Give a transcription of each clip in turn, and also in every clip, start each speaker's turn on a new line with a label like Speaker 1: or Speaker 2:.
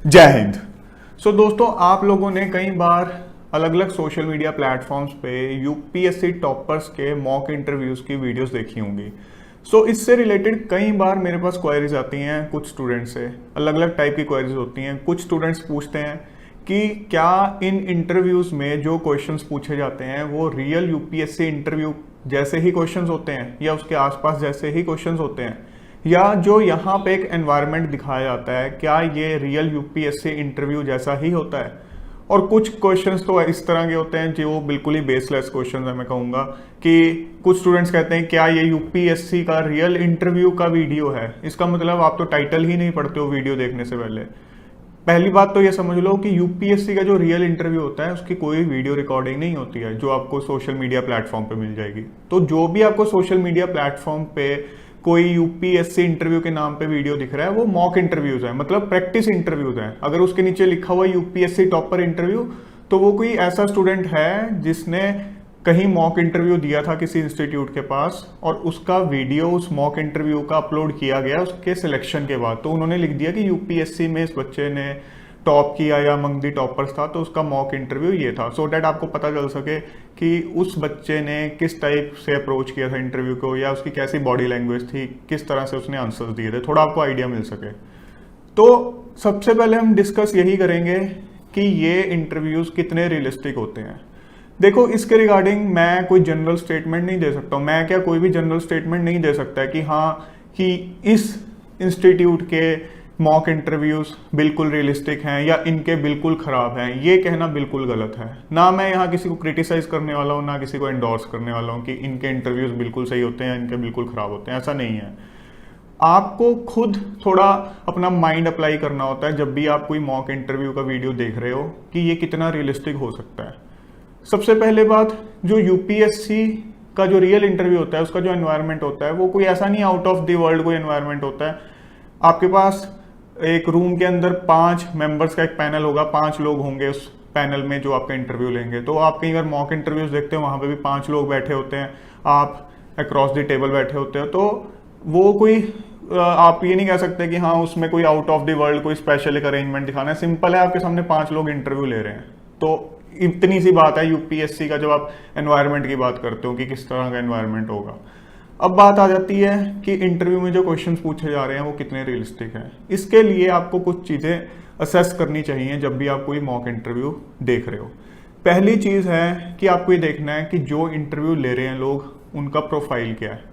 Speaker 1: जय हिंद। दोस्तों, आप लोगों ने कई बार अलग अलग सोशल मीडिया प्लेटफॉर्म्स पे यूपीएससी टॉपर्स के मॉक इंटरव्यूज़ की वीडियोस देखी होंगी। इससे रिलेटेड कई बार मेरे पास क्वेरीज आती हैं कुछ स्टूडेंट्स से। अलग अलग टाइप की क्वेरीज होती हैं। कुछ स्टूडेंट्स पूछते हैं कि क्या इन इंटरव्यूज़ में जो क्वेश्चंस पूछे जाते हैं वो रियल यूपीएससी इंटरव्यू जैसे ही क्वेश्चंस होते हैं या उसके आसपास जैसे ही क्वेश्चंस होते हैं, या जो यहाँ पे एक एनवायरनमेंट दिखाया जाता है क्या ये रियल यूपीएससी इंटरव्यू जैसा ही होता है। और कुछ क्वेश्चंस तो इस तरह के होते हैं जो बिल्कुल ही बेसलेस क्वेश्चंस है। मैं कहूँगा कि कुछ स्टूडेंट्स कहते हैं क्या ये यूपीएससी का रियल इंटरव्यू का वीडियो है। इसका मतलब आप तो टाइटल ही नहीं पढ़ते हो वीडियो देखने से पहले। पहली बात तो ये समझ लो कि यूपीएससी का जो रियल इंटरव्यू होता है उसकी कोई वीडियो रिकॉर्डिंग नहीं होती है जो आपको सोशल मीडिया प्लेटफॉर्म पे मिल जाएगी। तो जो भी आपको सोशल मीडिया प्लेटफॉर्म पे कोई यूपीएससी इंटरव्यू के नाम पे वीडियो दिख रहा है वो मॉक इंटरव्यूज है, मतलब प्रैक्टिस इंटरव्यूज है। अगर उसके नीचे लिखा हुआ यूपीएससी टॉपर इंटरव्यू तो वो कोई ऐसा स्टूडेंट है जिसने कहीं मॉक इंटरव्यू दिया था किसी इंस्टीट्यूट के पास और उसका वीडियो उस मॉक इंटरव्यू का अपलोड किया गया उसके सिलेक्शन के बाद। तो उन्होंने लिख दिया कि यूपीएससी में इस बच्चे ने टॉप किया या अमंग दी टॉपर्स था, तो उसका मॉक इंटरव्यू ये था। सो डैट आपको पता चल सके कि उस बच्चे ने किस टाइप से अप्रोच किया था इंटरव्यू को, या उसकी कैसी बॉडी लैंग्वेज थी, किस तरह से उसने आंसर्स दिए थे, थोड़ा आपको आइडिया मिल सके। तो सबसे पहले हम डिस्कस यही करेंगे कि ये इंटरव्यूज कितने रियलिस्टिक होते हैं। देखो, इसके रिगार्डिंग मैं कोई जनरल स्टेटमेंट नहीं दे सकता हूँ। मैं क्या कोई भी जनरल स्टेटमेंट नहीं दे सकता कि हाँ कि इस इंस्टीट्यूट के मॉक इंटरव्यूज बिल्कुल रियलिस्टिक हैं या इनके बिल्कुल खराब हैं। ये कहना बिल्कुल गलत है। ना मैं यहाँ किसी को क्रिटिसाइज करने वाला हूँ ना किसी को एंडोर्स करने वाला हूँ कि इनके इंटरव्यूज बिल्कुल सही होते हैं इनके बिल्कुल खराब होते हैं। ऐसा नहीं है। आपको खुद थोड़ा अपना माइंड अप्लाई करना होता है जब भी आप कोई मॉक इंटरव्यू का वीडियो देख रहे हो कि ये कितना रियलिस्टिक हो सकता है। सबसे पहले बात, जो यूपीएससी का जो रियल इंटरव्यू होता है उसका जो एनवायरनमेंट होता है वो कोई ऐसा नहीं आउट ऑफ द वर्ल्ड कोई एनवायरनमेंट होता है। आपके पास एक रूम के अंदर 5 मेंबर्स का एक पैनल होगा, 5 लोग होंगे उस पैनल में जो आपका इंटरव्यू लेंगे। तो आप कई बार मॉक इंटरव्यूज देखते हो वहां पे भी 5 लोग बैठे होते हैं, आप अक्रॉस द टेबल बैठे होते हो। तो वो कोई आप ये नहीं कह सकते कि हाँ उसमें कोई आउट ऑफ द वर्ल्ड कोई स्पेशल एक अरेंजमेंट दिखाना है। सिंपल है, आपके सामने 5 लोग इंटरव्यू ले रहे हैं। तो इतनी सी बात है यूपीएससी का जब आप एनवायरनमेंट की बात करते हो कि किस तरह का एनवायरनमेंट होगा। अब बात आ जाती है कि इंटरव्यू में जो क्वेश्चंस पूछे जा रहे हैं वो कितने रियलिस्टिक हैं। इसके लिए आपको कुछ चीज़ें असेस करनी चाहिए जब भी आप कोई मॉक इंटरव्यू देख रहे हो। पहली चीज़ है कि आपको ये देखना है कि जो इंटरव्यू ले रहे हैं लोग उनका प्रोफाइल क्या है।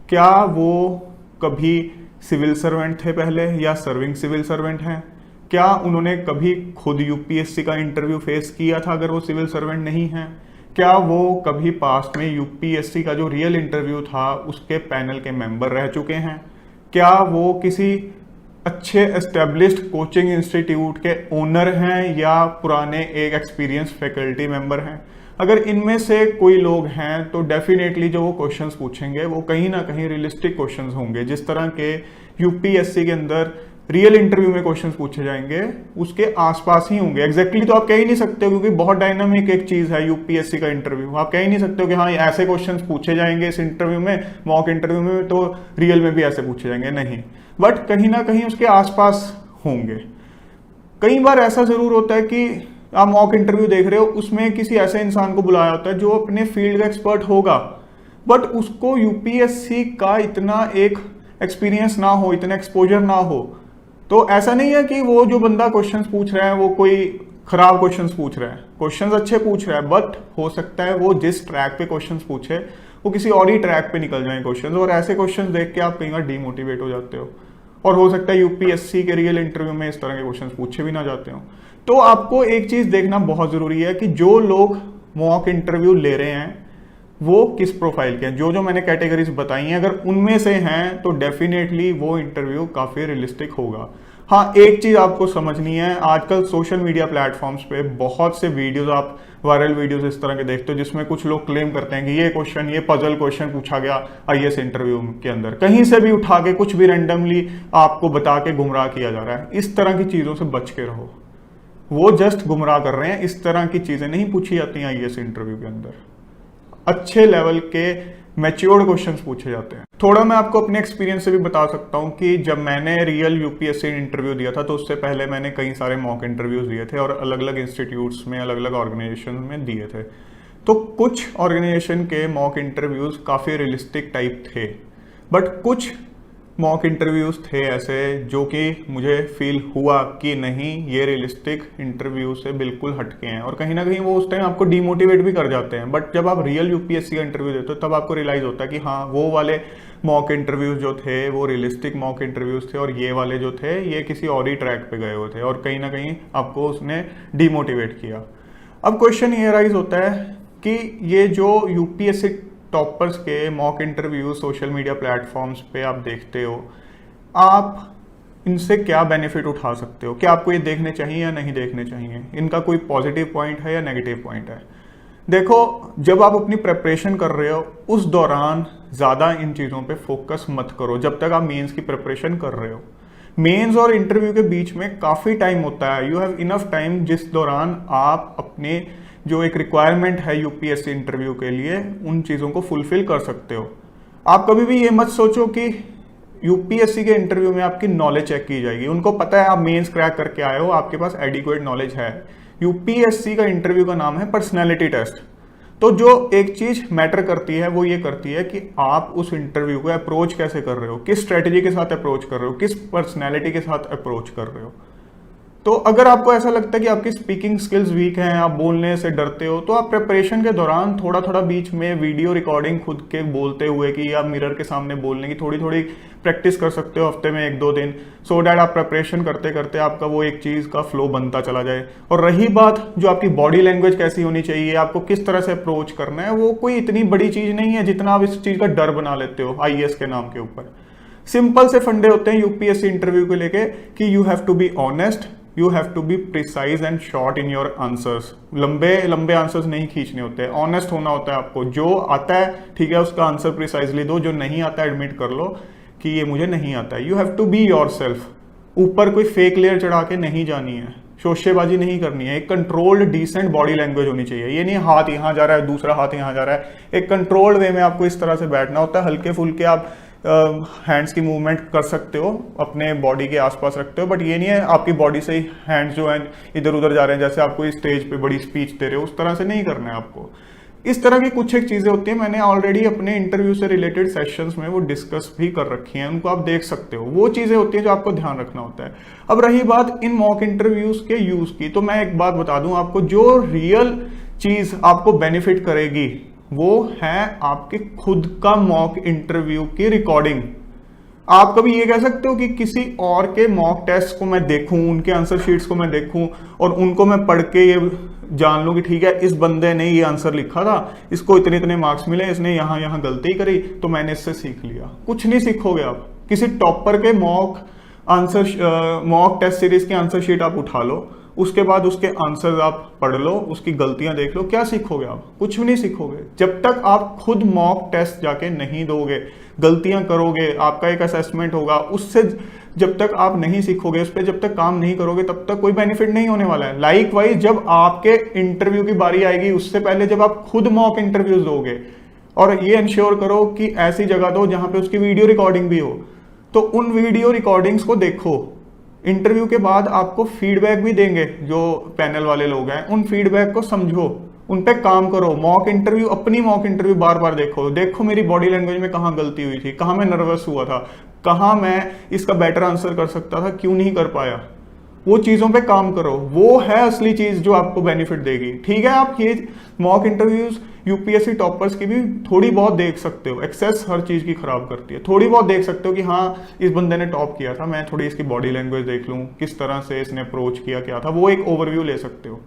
Speaker 1: क्या वो कभी सिविल सर्वेंट थे पहले या सर्विंग सिविल सर्वेंट हैं? क्या उन्होंने कभी खुद यूपीएससी का इंटरव्यू फेस किया था अगर वो सिविल सर्वेंट नहीं है? क्या वो कभी पास्ट में यूपीएससी का जो रियल इंटरव्यू था उसके पैनल के मेंबर रह चुके हैं? क्या वो किसी अच्छे एस्टेब्लिश्ड कोचिंग इंस्टीट्यूट के ओनर हैं या पुराने एक एक्सपीरियंस फैकल्टी मेंबर हैं? अगर इनमें से कोई लोग हैं तो डेफिनेटली जो वो क्वेश्चंस पूछेंगे वो कहीं ना कहीं रियलिस्टिक क्वेश्चंस होंगे। जिस तरह के यूपीएससी के अंदर रियल इंटरव्यू में क्वेश्चंस पूछे जाएंगे उसके आसपास ही होंगे। एग्जैक्टली तो आप कह ही नहीं सकते हो क्योंकि बहुत डायनामिक एक चीज है यूपीएससी का इंटरव्यू। आप कह ही नहीं सकते हो कि हाँ ऐसे क्वेश्चंस पूछे जाएंगे इस इंटरव्यू में, मॉक इंटरव्यू में, तो रियल में भी ऐसे पूछे जाएंगे, नहीं। बट कहीं ना कहीं उसके आसपास होंगे। कई बार ऐसा जरूर होता है कि आप मॉक इंटरव्यू देख रहे हो उसमें किसी ऐसे इंसान को बुलाया होता है जो अपने फील्ड का एक्सपर्ट होगा बट उसको यूपीएससी का इतना एक एक्सपीरियंस ना हो, इतना एक्सपोजर ना हो। तो ऐसा नहीं है कि वो जो बंदा क्वेश्चंस पूछ रहा है वो कोई खराब क्वेश्चंस पूछ रहा है। क्वेश्चंस अच्छे पूछ रहा है बट हो सकता है वो जिस ट्रैक पे क्वेश्चंस पूछे वो किसी और ही ट्रैक पे निकल जाए क्वेश्चंस, और ऐसे क्वेश्चंस देख के आप कई बार डीमोटिवेट हो जाते हो। और हो सकता है यूपीएससी के रियल इंटरव्यू में इस तरह के क्वेश्चंस पूछे भी ना जाते हो। तो आपको एक चीज देखना बहुत जरूरी है कि जो लोग मॉक इंटरव्यू ले रहे हैं वो किस प्रोफाइल के हैं। जो जो मैंने कैटेगरीज बताई हैं अगर उनमें से हैं तो डेफिनेटली वो इंटरव्यू काफी रियलिस्टिक होगा। हाँ, एक चीज आपको समझनी है, आजकल सोशल मीडिया प्लेटफॉर्म्स पे बहुत से वीडियोस, आप वायरल वीडियोस इस तरह के देखते हो जिसमें कुछ लोग क्लेम करते हैं कि ये क्वेश्चन, ये पजल क्वेश्चन पूछा गया आईएएस इंटरव्यू के अंदर, कहीं से भी उठा के कुछ भी रैंडमली आपको बता के गुमराह किया जा रहा है। इस तरह की चीजों से बच के रहो। वो जस्ट गुमराह कर रहे हैं। इस तरह की चीजें नहीं पूछी जाती हैं आईएएस इंटरव्यू के अंदर। अच्छे लेवल के मैच्योर्ड क्वेश्चंस पूछे जाते हैं। थोड़ा मैं आपको अपने एक्सपीरियंस से भी बता सकता हूँ कि जब मैंने रियल यूपीएससी इंटरव्यू दिया था तो उससे पहले मैंने कई सारे मॉक इंटरव्यूज दिए थे और अलग अलग इंस्टीट्यूट्स में, अलग अलग ऑर्गेनाइजेशन में दिए थे। तो कुछ ऑर्गेनाइजेशन के मॉक इंटरव्यूज काफ़ी रियलिस्टिक टाइप थे, बट कुछ मॉक इंटरव्यूज थे ऐसे जो कि मुझे फील हुआ कि नहीं, ये रियलिस्टिक इंटरव्यू से बिल्कुल हटके हैं, और कहीं ना कहीं वो उस टाइम आपको डीमोटिवेट भी कर जाते हैं। बट जब आप रियल यूपीएससी का इंटरव्यू देते हो तब आपको रियलाइज होता है कि हाँ, वो वाले मॉक इंटरव्यूज जो थे वो रियलिस्टिक मॉक इंटरव्यूज थे, और ये वाले जो थे ये किसी और ही ट्रैक पे गए हुए थे, और कहीं ना कहीं आपको उसने डीमोटिवेट किया। अब क्वेश्चन ये राइज होता है कि ये जो यूपीएससी टॉपर्स के mock interview social media platforms पे आप देखते हो, आप इनसे क्या बेनिफिट उठा सकते हो? क्या आपको ये देखने चाहिए या नहीं देखने चाहिए? इनका कोई पॉजिटिव पॉइंट है या नेगेटिव पॉइंट है? देखो, जब आप अपनी प्रिपरेशन कर रहे हो उस दौरान ज़्यादा इन चीज़ों पे फोकस मत करो जब तक आप मेंस की प्रिपरेशन कर रहे हो। मेंस और इंटरव्यू के बीच में काफ़ी टाइम होता है, यू हैव इनफ टाइम, जिस दौरान आप अपने जो एक रिक्वायरमेंट है यूपीएससी इंटरव्यू के लिए उन चीज़ों को फुलफिल कर सकते हो। आप कभी भी ये मत सोचो कि यूपीएससी के इंटरव्यू में आपकी नॉलेज चेक की जाएगी। उनको पता है आप मेंस क्रैक करके आए हो, आपके पास एडिक्वेट नॉलेज है। यूपीएससी का इंटरव्यू का नाम है पर्सनैलिटी टेस्ट। तो जो एक चीज मैटर करती है वो ये करती है कि आप उस इंटरव्यू को अप्रोच कैसे कर रहे हो, किस स्ट्रेटेजी के साथ अप्रोच कर रहे हो, किस पर्सनैलिटी के साथ अप्रोच कर रहे हो। तो अगर आपको ऐसा लगता है कि आपकी स्पीकिंग स्किल्स वीक हैं, आप बोलने से डरते हो, तो आप प्रिपरेशन के दौरान थोड़ा थोड़ा बीच में वीडियो रिकॉर्डिंग खुद के बोलते हुए की या मिरर के सामने बोलने की थोड़ी थोड़ी प्रैक्टिस कर सकते हो हफ्ते में 1-2 दिन, सो डैट आप प्रिपरेशन करते करते आपका वो एक चीज़ का फ्लो बनता चला जाए। और रही बात जो आपकी बॉडी लैंग्वेज कैसी होनी चाहिए, आपको किस तरह से अप्रोच करना है, वो कोई इतनी बड़ी चीज़ नहीं है जितना आप इस चीज़ का डर बना लेते हो आईएएस के नाम के ऊपर। सिंपल से फंडे होते हैं यूपीएससी इंटरव्यू को लेके कि you have to be honest, you have to be precise and short in your answers. लंबे लंबे आंसर्स नहीं खींचने होते, ऑनेस्ट होना होता है आपको। जो आता है ठीक है उसका आंसर प्रिसाइजली दो, जो नहीं आता है एडमिट कर लो कि ये मुझे नहीं आता है। You have to be yourself. ऊपर कोई फेक लेयर चढ़ा के नहीं जानी है, शोशेबाजी नहीं करनी है। एक कंट्रोल्ड डिसेंट बॉडी लैंग्वेज होनी चाहिए। ये नहीं हाथ यहाँ जा रहा है दूसरा हाथ यहाँ जा रहा है, एक कंट्रोल्ड वे में आपको इस तरह से बैठना होता है। हल्के फुल्के आप हैंड्स की मूवमेंट कर सकते हो, अपने बॉडी के आसपास रखते हो, बट ये नहीं है आपकी बॉडी से ही हैंड्स जो हैं इधर उधर जा रहे हैं, जैसे आप कोई स्टेज पे बड़ी स्पीच दे रहे हो, उस तरह से नहीं करना है आपको। इस तरह की कुछ एक चीजें होती हैं, मैंने ऑलरेडी अपने इंटरव्यू से रिलेटेड सेशंस में वो डिस्कस भी कर रखी हैं, उनको आप देख सकते हो। वो चीजें होती हैं जो आपको ध्यान रखना होता है। अब रही बात इन मॉक इंटरव्यूज के यूज की, तो मैं एक बात बता दूं आपको, जो रियल चीज आपको बेनिफिट करेगी वो है आपके खुद का मॉक इंटरव्यू की रिकॉर्डिंग। आप कभी ये कह सकते हो कि किसी और के मॉक टेस्ट को मैं देखूं, उनके आंसर शीट्स को मैं देखूं और उनको मैं पढ़ के ये जान लूं कि ठीक है इस बंदे ने ये आंसर लिखा था, इसको इतने इतने मार्क्स मिले, इसने यहाँ यहाँ गलती करी तो मैंने इससे सीख लिया। कुछ नहीं सीखोगे आप। किसी टॉपर के मॉक टेस्ट सीरीज की आंसर शीट आप उठा लो, उसके बाद उसके आंसर्स आप पढ़ लो, उसकी गलतियां देख लो, क्या सीखोगे आप? कुछ भी नहीं सीखोगे। जब तक आप खुद मॉक टेस्ट जाके नहीं दोगे, गलतियां करोगे, आपका एक असेसमेंट होगा, उससे जब तक आप नहीं सीखोगे, उस पर जब तक काम नहीं करोगे, तब तक कोई बेनिफिट नहीं होने वाला है। लाइकवाइज जब आपके इंटरव्यू की बारी आएगी, उससे पहले जब आप खुद मॉक इंटरव्यूज दोगे, और ये इंश्योर करो कि ऐसी जगह दो जहां पे उसकी वीडियो रिकॉर्डिंग भी हो, तो उन वीडियो रिकॉर्डिंग्स को देखो। इंटरव्यू के बाद आपको फीडबैक भी देंगे जो पैनल वाले लोग हैं, उन फीडबैक को समझो, उन पे काम करो। मॉक इंटरव्यू, अपनी मॉक इंटरव्यू बार बार देखो मेरी बॉडी लैंग्वेज में कहाँ गलती हुई थी, कहाँ मैं नर्वस हुआ था, कहाँ मैं इसका बेटर आंसर कर सकता था, क्यों नहीं कर पाया। वो चीजों पे काम करो, वो है असली चीज जो आपको बेनिफिट देगी। ठीक है, आप ये मॉक इंटरव्यूज यूपीएससी टॉपर्स की भी थोड़ी बहुत देख सकते हो। एक्सेस हर चीज की खराब करती है। थोड़ी बहुत देख सकते हो कि हाँ इस बंदे ने टॉप किया था, मैं थोड़ी इसकी बॉडी लैंग्वेज देख लूं, किस तरह से इसने अप्रोच किया, क्या था, वो एक ओवरव्यू ले सकते हो।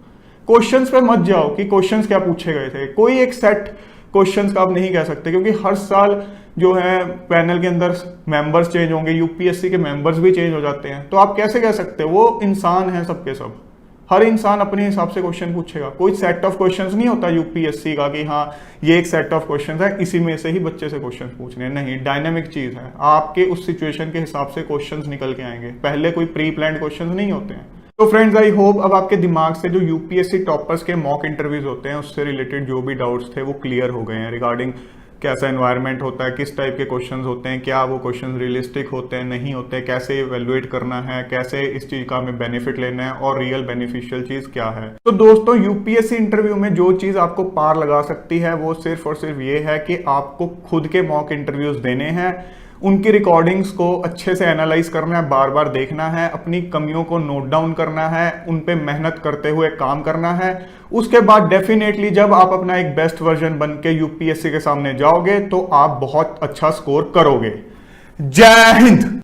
Speaker 1: क्वेश्चंस पे मत जाओ कि क्वेश्चंस क्या पूछे गए थे। कोई एक सेट क्वेश्चंस का आप नहीं कह सकते, क्योंकि हर साल जो है पैनल के अंदर मेंबर्स चेंज होंगे, यूपीएससी के मेंबर्स भी चेंज हो जाते हैं। तो आप कैसे कह सकते हो? वो इंसान है सबके सब, हर इंसान अपने हिसाब से क्वेश्चन पूछेगा। कोई सेट ऑफ क्वेश्चंस नहीं होता यूपीएससी का कि हाँ ये एक सेट ऑफ क्वेश्चंस है, इसी में से ही बच्चे से क्वेश्चन पूछने। नहीं, डायनामिक चीज है, आपके उस सिचुएशन के हिसाब से क्वेश्चंस निकल के आएंगे, पहले कोई प्री प्लान्ड क्वेश्चंस नहीं होते हैं। तो फ्रेंड्स, आई होप अब आपके दिमाग से जो यूपीएससी टॉपर्स के मॉक इंटरव्यूज होते हैं उससे रिलेटेड जो भी डाउट्स थे वो क्लियर हो गए हैं रिगार्डिंग कैसा एनवायरनमेंट होता है, किस टाइप के क्वेश्चंस होते हैं, क्या वो क्वेश्चंस रियलिस्टिक होते हैं, नहीं होते, कैसे इवेलुएट करना है, कैसे इस चीज का हमें बेनिफिट लेना है और रियल बेनिफिशियल चीज क्या है। तो दोस्तों यूपीएससी इंटरव्यू में जो चीज आपको पार लगा सकती है वो सिर्फ और सिर्फ ये है कि आपको खुद के मॉक इंटरव्यूज देने हैं, उनकी रिकॉर्डिंग्स को अच्छे से एनालाइज करना है, बार बार देखना है, अपनी कमियों को नोट डाउन करना है, उन पे मेहनत करते हुए काम करना है। उसके बाद डेफिनेटली जब आप अपना एक बेस्ट वर्जन बन के यूपीएससी के सामने जाओगे तो आप बहुत अच्छा स्कोर करोगे। जय हिंद।